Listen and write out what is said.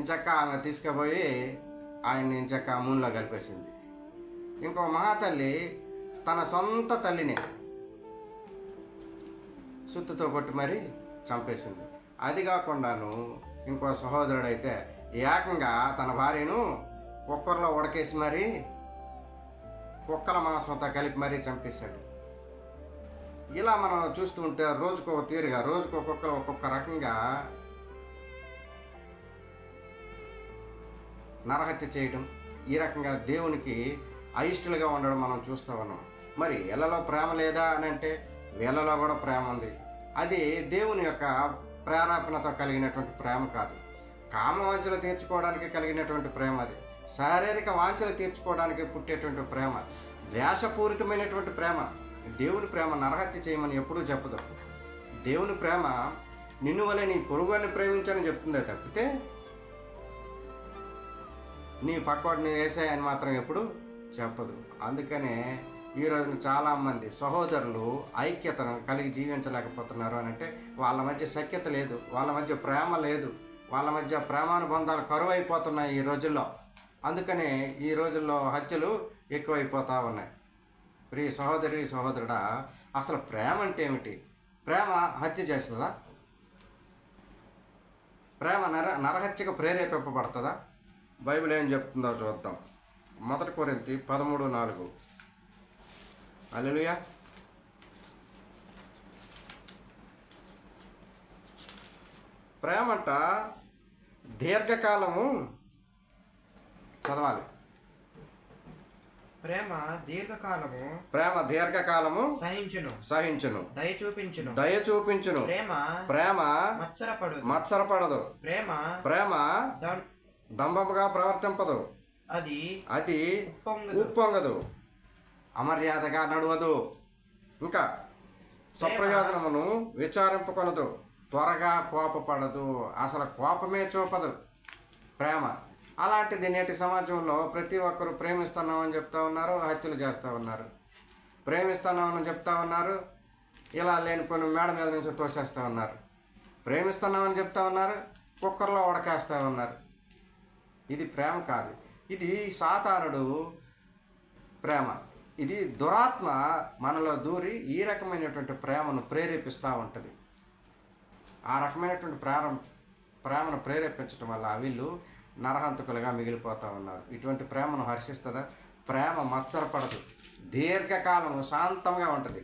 ఇంచక్క ఆమె తీసుకుపోయి ఆయన్ని ఇంచక్క మూన్లో కలిపేసింది. ఇంకో మహాతల్లి తన సొంత తల్లిని సుత్తుతో కొట్టి మరీ చంపేసింది. అది కాకుండాను ఇంకో సహోదరుడైతే ఏకంగా తన భార్యను కుక్కర్లో ఉడకేసి మరీ కుక్కల మాంసంతో కలిపి మరీ చంపేశాడు. ఇలా మనం చూస్తూ ఉంటే రోజుకో తీరుగా రోజుకో కుక్కలు ఒక్కొక్క రకంగా నరహత్య చేయడం, ఈ రకంగా దేవునికి అయిష్టులుగా ఉండడం మనం చూస్తూ ఉన్నాం. మరి వీళ్ళలో ప్రేమ లేదా అని అంటే వీళ్ళలో కూడా ప్రేమ ఉంది. అది దేవుని యొక్క ప్రేరేపణతో కలిగినటువంటి ప్రేమ కాదు. కామ వాంఛలు తీర్చుకోవడానికి కలిగినటువంటి ప్రేమ అది. శారీరక వాంఛలు తీర్చుకోవడానికి పుట్టేటువంటి ప్రేమ, ద్వేషపూరితమైనటువంటి ప్రేమ. దేవుని ప్రేమ నరహత్య చేయమని ఎప్పుడూ చెప్పదు. దేవుని ప్రేమ నిన్ను వలె నీ పొరుగుని ప్రేమించని చెప్తుందే తప్పితే నీ పక్కవాడిని వేసాయని మాత్రం ఎప్పుడు చెప్పదు. అందుకనే ఈ రోజున చాలామంది సహోదరులు ఐక్యతను కలిగి జీవించలేకపోతున్నారు అని అంటే వాళ్ళ మధ్య సఖ్యత లేదు, వాళ్ళ మధ్య ప్రేమ లేదు, వాళ్ళ మధ్య ప్రేమానుబంధాలు కరువు అయిపోతున్నాయి ఈ రోజుల్లో. అందుకనే ఈ రోజుల్లో హత్యలు ఎక్కువైపోతూ ఉన్నాయి. ప్రియ సహోదరి సహోదరుడా, అసలు ప్రేమ అంటే ఏమిటి? ప్రేమ హత్య చేస్తుందా? ప్రేమ నరహత్యకు ప్రేరేపింపబడుతుందా? బైబిల్ ఏం చెప్తుందో చూద్దాం. 1 కొరింథీ 13:4. హల్లెలూయా. ప్రేమంట దీర్ఘకాలము చదవాలి. ప్రేమ దీర్ఘకాలము సహించును, దయ చూపించును. ప్రేమ మత్సరపడదు, ప్రేమ దంభముగా ప్రవర్తింపదు, అది ఉప్పొంగదు, అమర్యాదగా నడవదు, ఇంకా సప్రయోజనమును విచారింపకొనదు, త్వరగా కోపపడదు, అసలు కోపమే చూపదు ప్రేమ. అలాంటిది నేటి సమాజంలో ప్రతి ఒక్కరు ప్రేమిస్తున్నామని చెప్తా ఉన్నారు, హత్యలు చేస్తూ ఉన్నారు. ప్రేమిస్తున్నామని చెప్తా ఉన్నారు, ఇలా లేనిపోయిన మేడ మీద నుంచి తోసేస్తూ ఉన్నారు. ప్రేమిస్తున్నామని చెప్తా ఉన్నారు, కుక్కర్లో ఉడకేస్తూ ఉన్నారు. ఇది ప్రేమ కాదు. ఇది సాతానుడు ప్రేమ. ఇది దురాత్మ మనలో దూరి ఈ రకమైనటువంటి ప్రేమను ప్రేరేపిస్తూ ఉంటుంది. ఆ రకమైనటువంటి ప్రేమను ప్రేరేపించడం వల్ల వీళ్ళు నరహంతకులుగా మిగిలిపోతూ ఉన్నారు. ఇటువంటి ప్రేమను హర్షిస్తుందా? ప్రేమ మత్సరపడదు, దీర్ఘకాలము శాంతంగా ఉంటుంది.